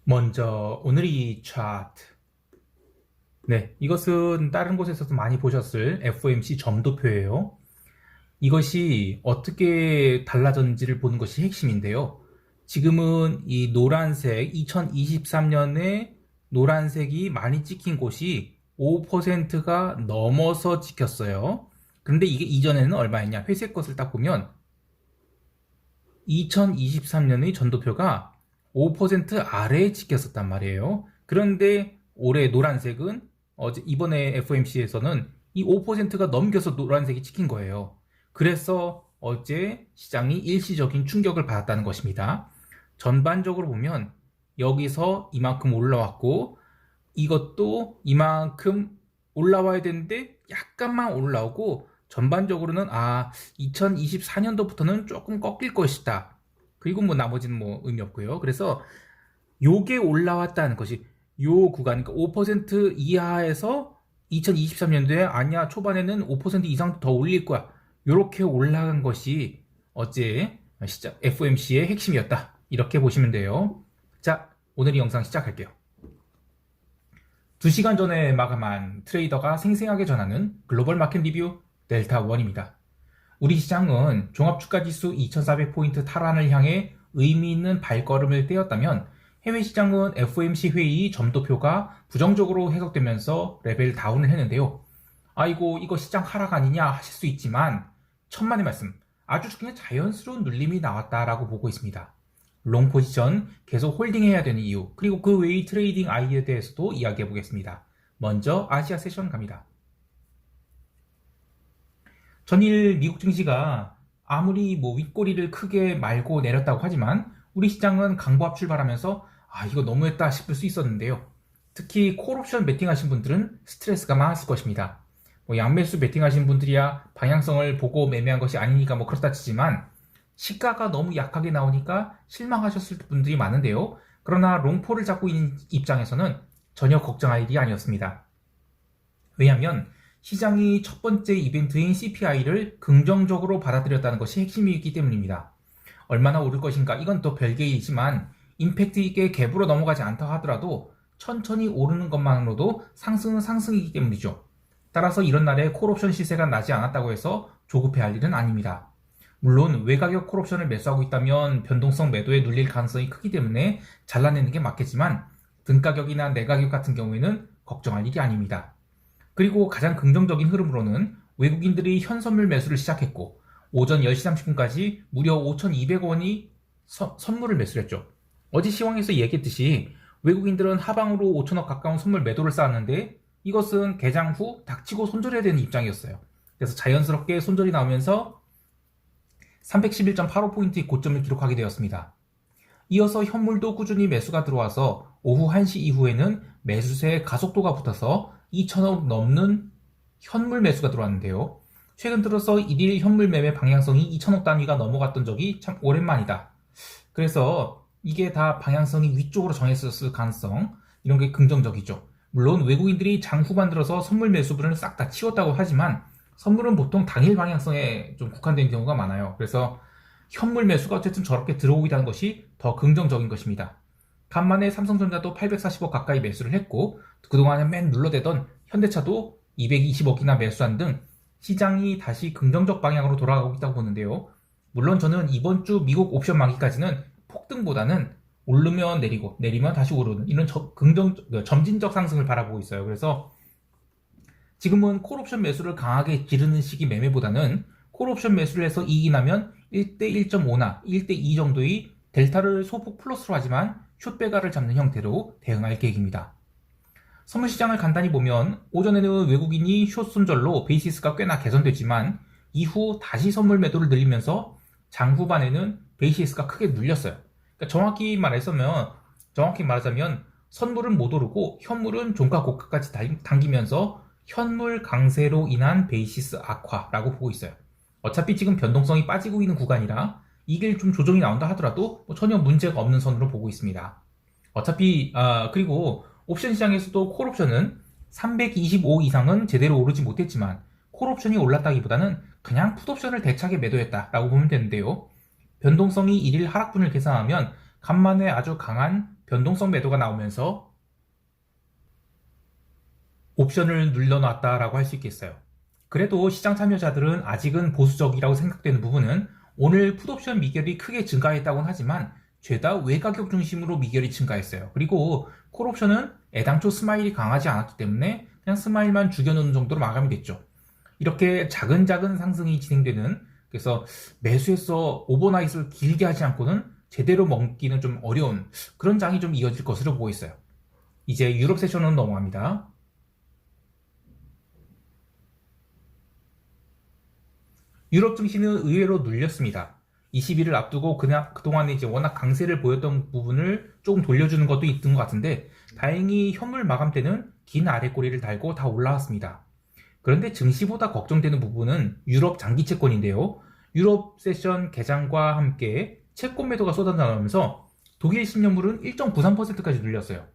먼저 오늘의 차트. 네, 이것은 다른 곳에서도 많이 보셨을 FOMC 점도표예요. 이것이 어떻게 달라졌는지를 보는 것이 핵심인데요. 지금은 이 노란색, 2023년에 노란색이 많이 찍힌 곳이 5%가 넘어서 찍혔어요. 그런데 이게 이전에는 얼마였냐? 회색 것을 딱 보면 2023년의 전도표가 5% 아래에 찍혔었단 말이에요. 그런데 올해 노란색은 이번에 FOMC에서는 이 5%가 넘겨서 노란색이 찍힌 거예요. 그래서 어제 시장이 일시적인 충격을 받았다는 것입니다. 전반적으로 보면 여기서 이만큼 올라왔고 이것도 이만큼 올라와야 되는데 약간만 올라오고 전반적으로는 2024년도부터는 조금 꺾일 것이다. 그리고 뭐 나머지는 뭐 의미 없고요. 그래서 요게 올라왔다는 것이 요 구간, 그러니까 5% 이하에서 2023년도에 아니야 초반에는 5% 이상 더 올릴 거야. 요렇게 올라간 것이 어제 시작 FOMC의 핵심이었다. 이렇게 보시면 돼요. 자, 오늘 이 영상 시작할게요. 2시간 전에 마감한 트레이더가 생생하게 전하는 글로벌 마켓 리뷰 델타1입니다. 우리 시장은 종합주가지수 2400포인트 탈환을 향해 의미 있는 발걸음을 떼었다면 해외 시장은 FOMC 회의 점도표가 부정적으로 해석되면서 레벨 다운을 했는데요. 아이고 이거 시장 하락 아니냐 하실 수 있지만 천만의 말씀, 아주 그냥 자연스러운 눌림이 나왔다라고 보고 있습니다. 롱 포지션 계속 홀딩해야 되는 이유, 그리고 그 외의 트레이딩 아이디어에 대해서도 이야기해 보겠습니다. 먼저 아시아 세션 갑니다. 전일 미국 증시가 아무리 뭐 윗꼬리를 크게 말고 내렸다고 하지만 우리 시장은 강보합 출발하면서 이거 너무했다 싶을 수 있었는데요. 특히 콜옵션 베팅하신 분들은 스트레스가 많았을 것입니다. 뭐 양매수 베팅하신 분들이야 방향성을 보고 매매한 것이 아니니까 뭐 그렇다 치지만 시가가 너무 약하게 나오니까 실망하셨을 분들이 많은데요. 그러나 롱포를 잡고 있는 입장에서는 전혀 걱정할 일이 아니었습니다. 왜냐하면 시장이 첫 번째 이벤트인 CPI를 긍정적으로 받아들였다는 것이 핵심이기 때문입니다. 얼마나 오를 것인가 이건 또 별개의 일이지만 임팩트 있게 갭으로 넘어가지 않다 하더라도 천천히 오르는 것만으로도 상승은 상승이기 때문이죠. 따라서 이런 날에 콜옵션 시세가 나지 않았다고 해서 조급해할 일은 아닙니다. 물론 외가격 콜옵션을 매수하고 있다면 변동성 매도에 눌릴 가능성이 크기 때문에 잘라내는 게 맞겠지만 등가격이나 내가격 같은 경우에는 걱정할 일이 아닙니다. 그리고 가장 긍정적인 흐름으로는 외국인들이 현선물 매수를 시작했고 오전 10시 30분까지 무려 5,200원이 선물을 매수를 했죠. 어제 시황에서 얘기했듯이 외국인들은 하방으로 5천억 가까운 선물 매도를 쌓았는데 이것은 개장 후 닥치고 손절해야 되는 입장이었어요. 그래서 자연스럽게 손절이 나오면서 311.85포인트의 고점을 기록하게 되었습니다. 이어서 현물도 꾸준히 매수가 들어와서 오후 1시 이후에는 매수세의 가속도가 붙어서 2천억 넘는 현물 매수가 들어왔는데요. 최근 들어서 1일 현물 매매 방향성이 2천억 단위가 넘어갔던 적이 참 오랜만이다. 그래서 이게 다 방향성이 위쪽으로 정했었을 가능성, 이런 게 긍정적이죠. 물론 외국인들이 장 후반 들어서 선물 매수분을 싹 다 치웠다고 하지만 선물은 보통 당일 방향성에 좀 국한된 경우가 많아요. 그래서 현물 매수가 어쨌든 저렇게 들어오게 되는 것이 더 긍정적인 것입니다. 간만에 삼성전자도 840억 가까이 매수를 했고 그동안에 맨 눌러대던 현대차도 220억이나 매수한 등 시장이 다시 긍정적 방향으로 돌아가고 있다고 보는데요. 물론 저는 이번 주 미국 옵션 만기까지는 폭등보다는 오르면 내리고 내리면 다시 오르는 이런 점진적 상승을 바라보고 있어요. 그래서 지금은 콜옵션 매수를 강하게 기르는 시기 매매보다는 콜옵션 매수를 해서 이익이 나면 1대 1.5나 1대 2 정도의 델타를 소폭 플러스로 하지만 숏배가를 잡는 형태로 대응할 계획입니다. 선물시장을 간단히 보면 오전에는 외국인이 숏 손절로 베이시스가 꽤나 개선됐지만 이후 다시 선물 매도를 늘리면서 장 후반에는 베이시스가 크게 눌렸어요. 그러니까 정확히 말하자면 선물은 못 오르고 현물은 종가 고가까지 당기면서 현물 강세로 인한 베이시스 악화라고 보고 있어요. 어차피 지금 변동성이 빠지고 있는 구간이라 이게 좀 조정이 나온다 하더라도 전혀 문제가 없는 선으로 보고 있습니다. 어차피 그리고 옵션 시장에서도 콜옵션은 325 이상은 제대로 오르지 못했지만 콜옵션이 올랐다기보다는 그냥 풋옵션을 대차게 매도했다라고 보면 되는데요. 변동성이 1일 하락분을 계산하면 간만에 아주 강한 변동성 매도가 나오면서 옵션을 눌러놨다라고 할 수 있겠어요. 그래도 시장 참여자들은 아직은 보수적이라고 생각되는 부분은 오늘 풋옵션 미결이 크게 증가했다고는 하지만 죄다 외가격 중심으로 미결이 증가했어요. 그리고 콜옵션은 애당초 스마일이 강하지 않았기 때문에 그냥 스마일만 죽여놓는 정도로 마감이 됐죠. 이렇게 작은 상승이 진행되는, 그래서 매수해서 오버나잇을 길게 하지 않고는 제대로 먹기는 좀 어려운 그런 장이 좀 이어질 것으로 보고 있어요. 이제 유럽 세션으로 넘어갑니다. 유럽 증시는 의외로 눌렸습니다. 20일을 앞두고 그동안에 이제 워낙 강세를 보였던 부분을 조금 돌려주는 것도 있던 것 같은데, 다행히 현물 마감 때는 긴 아랫꼬리를 달고 다 올라왔습니다. 그런데 증시보다 걱정되는 부분은 유럽 장기 채권인데요. 유럽 세션 개장과 함께 채권 매도가 쏟아나오면서 독일 10년물은 1.93%까지 눌렸어요.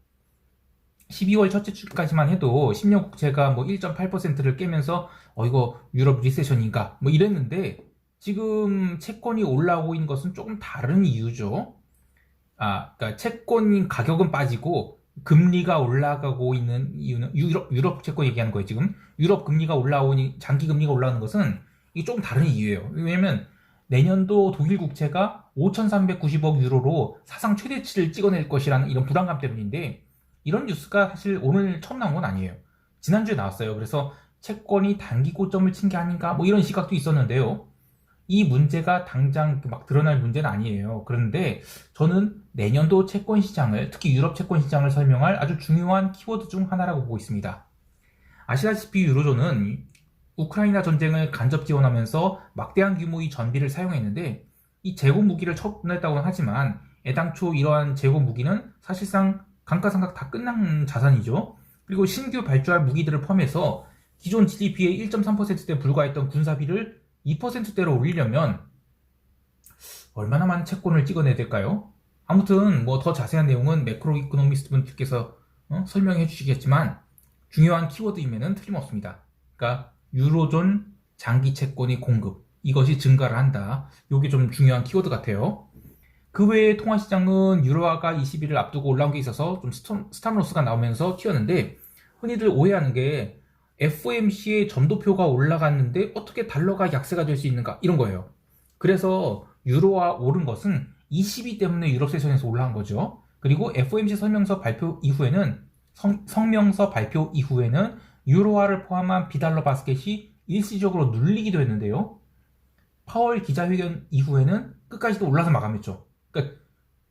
12월 첫째 주까지만 해도 10년 국채가 뭐 1.8%를 깨면서 이거 유럽 리세션인가 뭐 이랬는데, 지금 채권이 올라오고 있는 것은 조금 다른 이유죠. 그러니까 채권 가격은 빠지고 금리가 올라가고 있는 이유는 유럽 채권 얘기하는 거예요. 지금 유럽 금리가 올라오니 장기 금리가 올라오는 것은 이게 조금 다른 이유예요. 왜냐면 내년도 독일 국채가 5,390억 유로로 사상 최대치를 찍어낼 것이라는 이런 부담감 때문인데, 이런 뉴스가 사실 오늘 처음 나온 건 아니에요. 지난주에 나왔어요. 그래서 채권이 단기 고점을 친 게 아닌가 뭐 이런 시각도 있었는데요. 이 문제가 당장 막 드러날 문제는 아니에요. 그런데 저는 내년도 채권 시장을, 특히 유럽 채권 시장을 설명할 아주 중요한 키워드 중 하나라고 보고 있습니다. 아시다시피 유로존은 우크라이나 전쟁을 간접 지원하면서 막대한 규모의 전비를 사용했는데, 이 재고 무기를 처분했다고는 하지만 애당초 이러한 재고 무기는 사실상 감가상각 다 끝난 자산이죠. 그리고 신규 발주할 무기들을 포함해서 기존 GDP의 1.3%대 불과했던 군사비를 2%대로 올리려면 얼마나 많은 채권을 찍어내야 될까요? 아무튼 뭐 더 자세한 내용은 매크로 이코노미스트 분들께서 설명해 주시겠지만, 중요한 키워드임에는 틀림없습니다. 그러니까 유로존 장기 채권의 공급, 이것이 증가를 한다. 이게 좀 중요한 키워드 같아요. 그 외에 통화시장은 유로화가 20일을 앞두고 올라온 게 있어서 좀 스탑로스가 나오면서 튀었는데, 흔히들 오해하는 게 FOMC의 점도표가 올라갔는데 어떻게 달러가 약세가 될 수 있는가 이런 거예요. 그래서 유로화 오른 것은 22 때문에 유럽 세션에서 올라간 거죠. 그리고 FOMC 성명서 발표 이후에는 유로화를 포함한 비달러 바스켓이 일시적으로 눌리기도 했는데요. 파월 기자회견 이후에는 끝까지도 올라서 마감했죠. 그러니까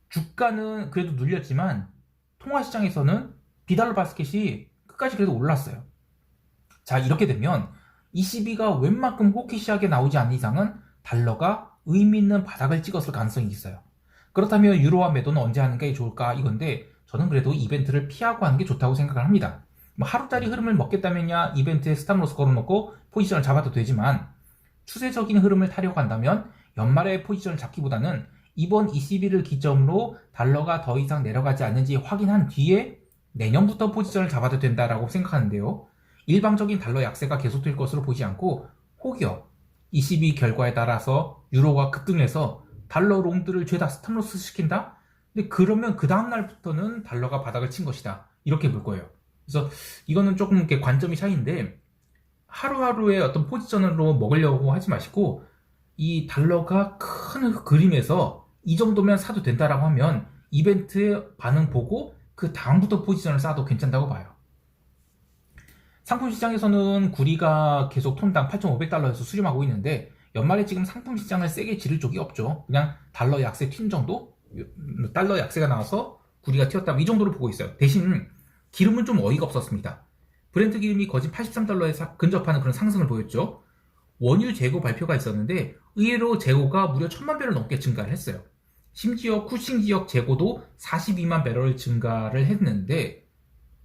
주가는 그래도 눌렸지만 통화시장에서는 비달러 바스켓이 끝까지 그래도 올랐어요. 자, 이렇게 되면 22가 웬만큼 호키시하게 나오지 않는 이상은 달러가 의미 있는 바닥을 찍었을 가능성이 있어요. 그렇다면 유로화 매도는 언제 하는 게 좋을까 이건데, 저는 그래도 이벤트를 피하고 하는 게 좋다고 생각을 합니다. 뭐 하루짜리 흐름을 먹겠다면야 이벤트에 스탑로스 걸어놓고 포지션을 잡아도 되지만, 추세적인 흐름을 타려고 한다면 연말에 포지션을 잡기보다는 이번 22를 기점으로 달러가 더 이상 내려가지 않는지 확인한 뒤에 내년부터 포지션을 잡아도 된다라고 생각하는데요. 일방적인 달러 약세가 계속될 것으로 보지 않고, 혹여 22 결과에 따라서 유로가 급등해서 달러 롱들을 죄다 스탑로스 시킨다? 근데 그러면 그 다음날부터는 달러가 바닥을 친 것이다, 이렇게 볼 거예요. 그래서 이거는 조금 이렇게 관점이 차이인데, 하루하루의 어떤 포지션으로 먹으려고 하지 마시고, 이 달러가 큰 그림에서 이 정도면 사도 된다라고 하면 이벤트의 반응 보고 그 다음부터 포지션을 쌓아도 괜찮다고 봐요. 상품 시장에서는 구리가 계속 톤당 8,500달러에서 수렴하고 있는데, 연말에 지금 상품 시장을 세게 지를 쪽이 없죠. 그냥 달러 약세 튄 정도? 달러 약세가 나와서 구리가 튀었다, 이 정도로 보고 있어요. 대신 기름은 좀 어이가 없었습니다. 브렌트 기름이 거진 83달러에 근접하는 그런 상승을 보였죠. 원유 재고 발표가 있었는데 의외로 재고가 무려 1000만 배럴 넘게 증가를 했어요. 심지어 쿠싱 지역 재고도 42만 배럴 증가를 했는데,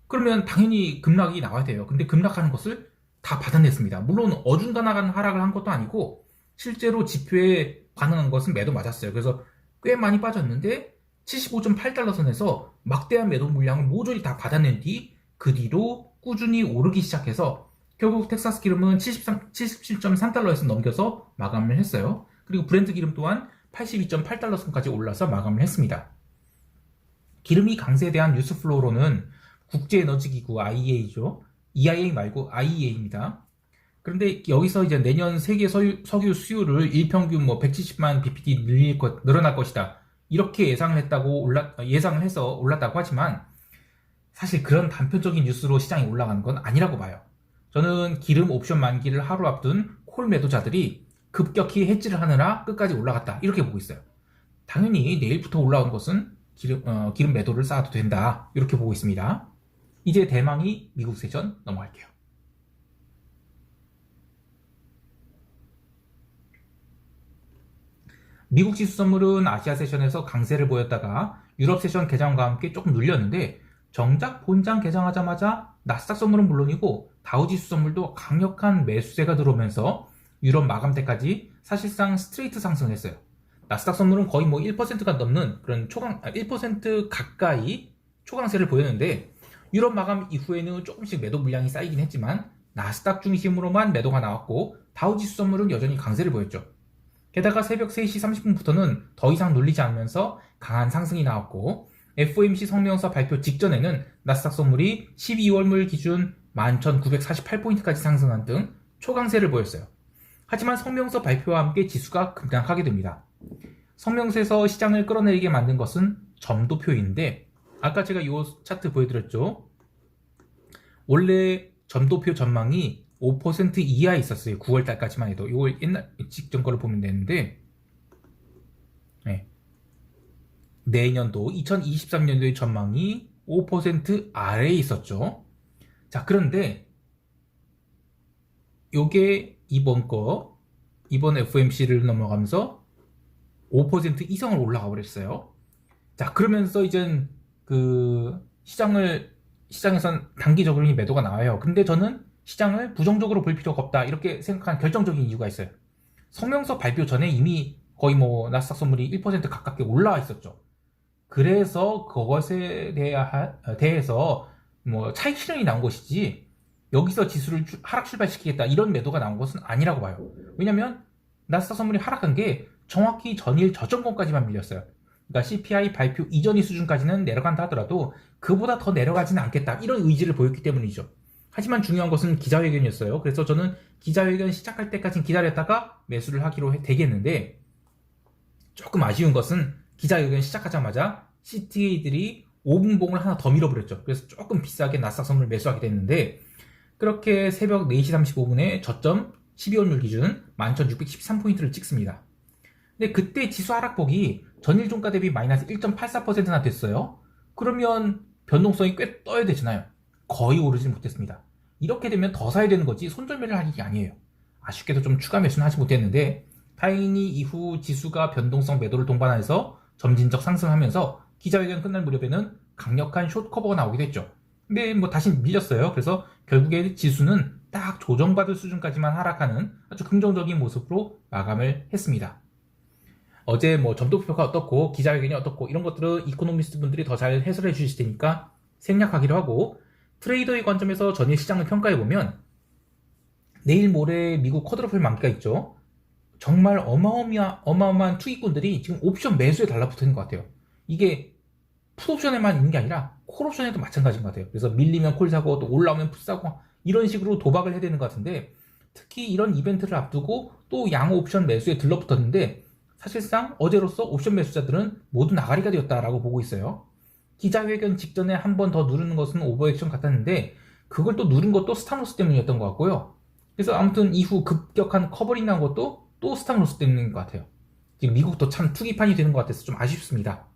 그러면 당연히 급락이 나와야 돼요. 근데 급락하는 것을 다 받아냈습니다. 물론 어중간한 하락을 한 것도 아니고 실제로 지표에 반응한 것은 매도 맞았어요. 그래서 꽤 많이 빠졌는데 75.8달러 선에서 막대한 매도 물량을 모조리 다 받아낸 뒤 그 뒤로 꾸준히 오르기 시작해서 결국 텍사스 기름은 77.3달러에서 넘겨서 마감을 했어요. 그리고 브렌트 기름 또한 82.8달러 선까지 올라서 마감을 했습니다. 기름이 강세에 대한 뉴스플로우로는 국제에너지기구 IEA죠. EIA 말고 IEA입니다. 그런데 여기서 이제 내년 세계 석유 수요를 일평균 170만 bpd 늘어날 것이다. 이렇게 예상을 해서 올랐다고 하지만 사실 그런 단편적인 뉴스로 시장이 올라가는 건 아니라고 봐요. 저는 기름 옵션 만기를 하루 앞둔 콜 매도자들이 급격히 해지를 하느라 끝까지 올라갔다. 이렇게 보고 있어요. 당연히 내일부터 올라오는 것은 기름 매도를 쌓아도 된다. 이렇게 보고 있습니다. 이제 대망이 미국 세션 넘어갈게요. 미국 지수 선물은 아시아 세션에서 강세를 보였다가 유럽 세션 개장과 함께 조금 눌렸는데 정작 본장 개장하자마자 나스닥 선물은 물론이고 다우지수 선물도 강력한 매수세가 들어오면서 유럽 마감 때까지 사실상 스트레이트 상승했어요. 나스닥 선물은 거의 1%가 넘는 그런 1% 가까이 초강세를 보였는데 유럽 마감 이후에는 조금씩 매도 물량이 쌓이긴 했지만 나스닥 중심으로만 매도가 나왔고 다우지수 선물은 여전히 강세를 보였죠. 게다가 새벽 3시 30분부터는 더 이상 눌리지 않으면서 강한 상승이 나왔고 FOMC 성명서 발표 직전에는 나스닥 선물이 12월물 기준 11,948포인트까지 상승한 등 초강세를 보였어요. 하지만 성명서 발표와 함께 지수가 급락하게 됩니다. 성명서에서 시장을 끌어내리게 만든 것은 점도표인데 아까 제가 이 차트 보여드렸죠. 원래 점도표 전망이 5% 이하에 있었어요. 9월달까지만 해도. 이걸 옛날 직전 거를 보면 되는데 내년도 2023년도의 전망이 5% 아래에 있었죠. 자, 그런데 요게 이번 FOMC를 넘어가면서 5% 이상을 올라가 버렸어요. 자, 그러면서 이젠 시장에선 단기적으로 매도가 나와요. 근데 저는 시장을 부정적으로 볼 필요가 없다. 이렇게 생각한 결정적인 이유가 있어요. 성명서 발표 전에 이미 거의 나스닥 선물이 1% 가깝게 올라와 있었죠. 그래서 그것에 대해서 차익 실현이 나온 것이지 여기서 지수를 하락 출발시키겠다 이런 매도가 나온 것은 아니라고 봐요. 왜냐면 나스닥 선물이 하락한 게 정확히 전일 저점권까지만 밀렸어요. 그러니까 CPI 발표 이전의 수준까지는 내려간다 하더라도 그보다 더 내려가지는 않겠다 이런 의지를 보였기 때문이죠. 하지만 중요한 것은 기자회견이었어요. 그래서 저는 기자회견 시작할 때까지 기다렸다가 매수를 하기로 되겠는데 조금 아쉬운 것은 기자회견 시작하자마자 CTA들이 5분봉을 하나 더 밀어버렸죠. 그래서 조금 비싸게 나스닥 선물 매수하게 됐는데 그렇게 새벽 4시 35분에 저점 12월물 기준 11,613포인트를 찍습니다. 근데 그때 지수 하락폭이 전일 종가 대비 마이너스 1.84%나 됐어요. 그러면 변동성이 꽤 떠야 되잖아요. 거의 오르지 못했습니다. 이렇게 되면 더 사야 되는 거지 손절매를 할 일이 아니에요. 아쉽게도 좀 추가 매수는 하지 못했는데 다행히 이후 지수가 변동성 매도를 동반해서 점진적 상승하면서 기자회견 끝날 무렵에는 강력한 숏 커버가 나오게 됐죠. 근데 다시 밀렸어요. 그래서 결국에 지수는 딱 조정받을 수준까지만 하락하는 아주 긍정적인 모습으로 마감을 했습니다. 어제 점도표가 어떻고 기자회견이 어떻고 이런 것들은 이코노미스트 분들이 더 잘 해설해 주실 테니까 생략하기로 하고 트레이더의 관점에서 전일 시장을 평가해보면 내일 모레 미국 쿼드러플 만기가 있죠. 정말 어마어마한 투기꾼들이 지금 옵션 매수에 달라붙어 있는 것 같아요. 이게 풋옵션에만 있는 게 아니라 콜옵션에도 마찬가지인 것 같아요. 그래서 밀리면 콜 사고 또 올라오면 풋 사고 이런 식으로 도박을 해야 되는 것 같은데 특히 이런 이벤트를 앞두고 또 양 옵션 매수에 들러붙었는데 사실상 어제로서 옵션 매수자들은 모두 나가리가 되었다라고 보고 있어요. 기자회견 직전에 한 번 더 누르는 것은 오버액션 같았는데 그걸 또 누른 것도 스탑로스 때문이었던 것 같고요. 그래서 아무튼 이후 급격한 커버링 난 것도 또 스탑로스 때문인 것 같아요. 지금 미국도 참 투기판이 되는 것 같아서 좀 아쉽습니다.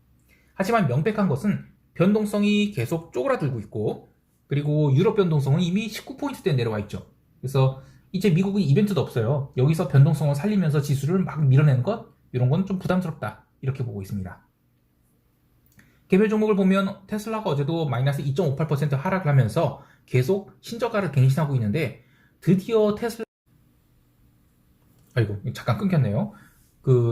하지만 명백한 것은 변동성이 계속 쪼그라들고 있고 그리고 유럽 변동성은 이미 19포인트대 내려와 있죠. 그래서 이제 미국은 이벤트도 없어요. 여기서 변동성을 살리면서 지수를 막 밀어내는 것 이런 건 좀 부담스럽다 이렇게 보고 있습니다. 개별 종목을 보면 테슬라가 어제도 마이너스 2.58% 하락을 하면서 계속 신저가를 갱신하고 있는데 드디어 잠깐 끊겼네요.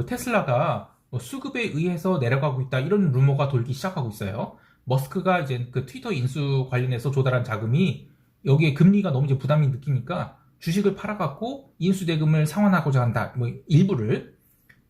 테슬라가 수급에 의해서 내려가고 있다 이런 루머가 돌기 시작하고 있어요. 머스크가 이제 트위터 인수 관련해서 조달한 자금이 여기에 금리가 너무 이제 부담이 느끼니까 주식을 팔아갖고 인수 대금을 상환하고자 한다. 일부를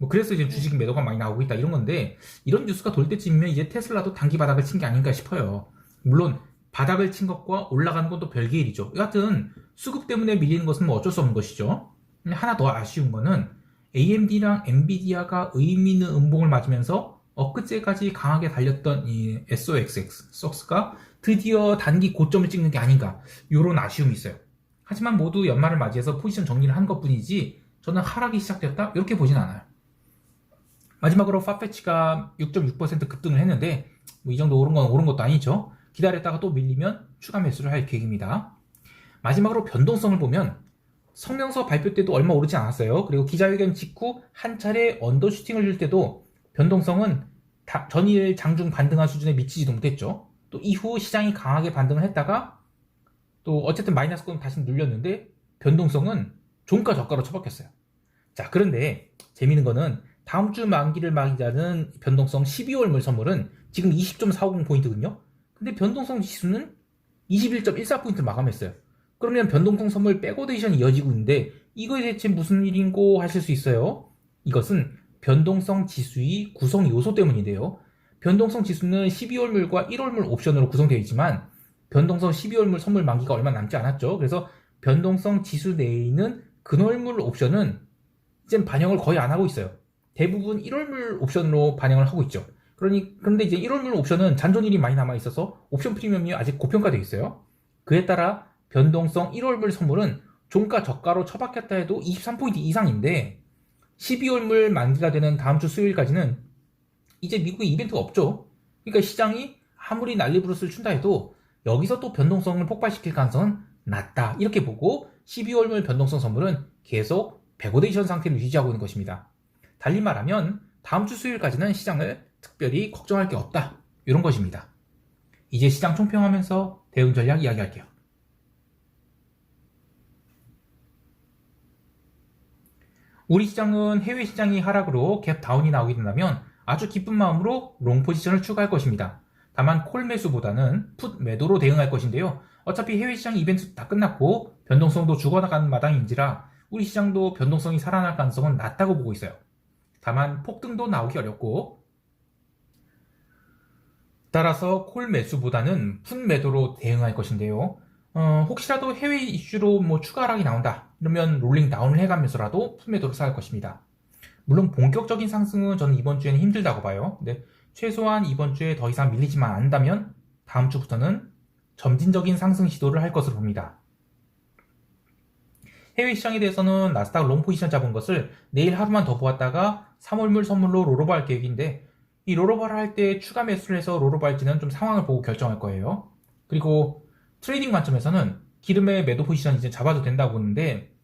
뭐 그래서 이제 주식 매도가 많이 나오고 있다 이런 건데, 이런 뉴스가 돌 때쯤이면 이제 테슬라도 단기 바닥을 친 게 아닌가 싶어요. 물론 바닥을 친 것과 올라가는 건 또 별개 일이죠. 여하튼 수급 때문에 밀리는 것은 뭐 어쩔 수 없는 것이죠. 하나 더 아쉬운 거는 AMD랑 엔비디아가 의미 있는 음봉을 맞으면서 엊그제까지 강하게 달렸던 이 SOX가 드디어 단기 고점을 찍는 게 아닌가, 이런 아쉬움이 있어요. 하지만 모두 연말을 맞이해서 포지션 정리를 한 것뿐이지 저는 하락이 시작되었다 이렇게 보진 않아요. 마지막으로 파페치가 6.6% 급등을 했는데 뭐 이 정도 오른 건 오른 것도 아니죠. 기다렸다가 또 밀리면 추가 매수를 할 계획입니다. 마지막으로 변동성을 보면 성명서 발표 때도 얼마 오르지 않았어요. 그리고 기자회견 직후 한 차례 언더슈팅을 줄 때도 변동성은 전일 장중 반등한 수준에 미치지도 못했죠. 또 이후 시장이 강하게 반등을 했다가 또 어쨌든 마이너스권 다시 눌렸는데 변동성은 종가 저가로 처박혔어요. 자, 그런데 재미있는 거는 다음 주 만기를 맞이하는 변동성 12월물 선물은 지금 20.450포인트거든요. 근데 변동성 지수는 21.14포인트를 마감했어요. 그러면 변동성 선물 백오데이션이 이어지고 있는데 이거에 대체 무슨 일인고 하실 수 있어요. 이것은 변동성 지수의 구성 요소 때문인데요. 변동성 지수는 12월물과 1월물 옵션으로 구성되어 있지만 변동성 12월물 선물 만기가 얼마 남지 않았죠. 그래서 변동성 지수 내에 있는 근월물 옵션은 이제 반영을 거의 안 하고 있어요. 대부분 1월물 옵션으로 반영을 하고 있죠. 그런데 이제 1월물 옵션은 잔존일이 많이 남아있어서 옵션 프리미엄이 아직 고평가되어 있어요. 그에 따라 변동성 1월물 선물은 종가 저가로 처박혔다 해도 23포인트 이상인데 12월물 만기가 되는 다음 주 수요일까지는 이제 미국에 이벤트가 없죠. 그러니까 시장이 아무리 난리부르스를 춘다 해도 여기서 또 변동성을 폭발시킬 가능성은 낮다 이렇게 보고 12월물 변동성 선물은 계속 백오데이션 상태를 유지하고 있는 것입니다. 달리 말하면 다음 주 수요일까지는 시장을 특별히 걱정할 게 없다 이런 것입니다. 이제 시장 총평하면서 대응 전략 이야기할게요. 우리 시장은 해외 시장이 하락으로 갭 다운이 나오게 된다면 아주 기쁜 마음으로 롱 포지션을 추가할 것입니다. 다만 콜 매수보다는 풋 매도로 대응할 것인데요. 어차피 해외 시장 이벤트 다 끝났고 변동성도 죽어나가는 마당인지라 우리 시장도 변동성이 살아날 가능성은 낮다고 보고 있어요. 다만 폭등도 나오기 어렵고 따라서 콜 매수보다는 풋 매도로 대응할 것인데요. 혹시라도 해외 이슈로 뭐 추가 하락이 나온다 이러면 롤링 다운을 해가면서라도 풋 매도를 쌓을 것입니다. 물론 본격적인 상승은 저는 이번 주에는 힘들다고 봐요. 근데 최소한 이번 주에 더 이상 밀리지만 않는다면 다음 주부터는 점진적인 상승 시도를 할 것으로 봅니다. 해외 시장에 대해서는 나스닥 롱 포지션 잡은 것을 내일 하루만 더 보았다가 3월물 선물로 롤오버 할 계획인데 이 롤오버를 할 때 추가 매수를 해서 롤오버 할지는 좀 상황을 보고 결정할 거예요. 그리고 트레이딩 관점에서는 기름의 매도 포지션 이제 잡아도 된다고 보는데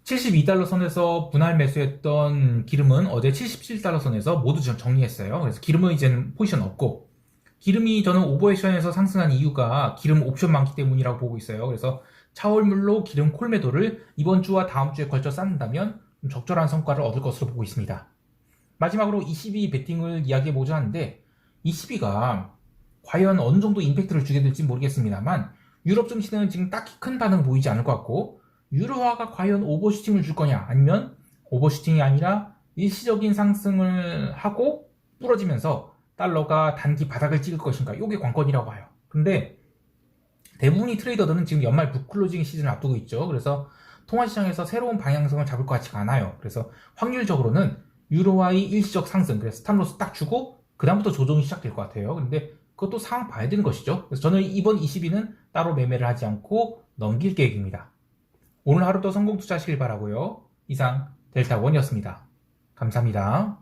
72달러 선에서 분할 매수했던 기름은 어제 77달러 선에서 모두 정리했어요. 그래서 기름은 이제는 포지션 없고 기름이 저는 오버액션에서 상승한 이유가 기름 옵션 많기 때문이라고 보고 있어요. 그래서 차월물로 기름 콜 매도를 이번 주와 다음 주에 걸쳐 쌓는다면 적절한 성과를 얻을 것으로 보고 있습니다. 마지막으로 ECB 베팅을 이야기해보자 하는데 ECB가 과연 어느 정도 임팩트를 주게 될지 모르겠습니다만 유럽 증시는 지금 딱히 큰 반응 보이지 않을 것 같고 유로화가 과연 오버슈팅을 줄 거냐 아니면 오버슈팅이 아니라 일시적인 상승을 하고 부러지면서 달러가 단기 바닥을 찍을 것인가 이게 관건이라고 봐요. 근데 대부분의 트레이더들은 지금 연말 북클로징 시즌을 앞두고 있죠. 그래서 통화시장에서 새로운 방향성을 잡을 것 같지가 않아요. 그래서 확률적으로는 유로화의 일시적 상승, 그래서 스탑로스 딱 주고 그 다음부터 조정이 시작될 것 같아요. 근데 그것도 상황 봐야 되는 것이죠. 그래서 저는 이번 22는 따로 매매를 하지 않고 넘길 계획입니다. 오늘 하루도 성공 투자하시길 바라고요. 이상 델타원이었습니다. 감사합니다.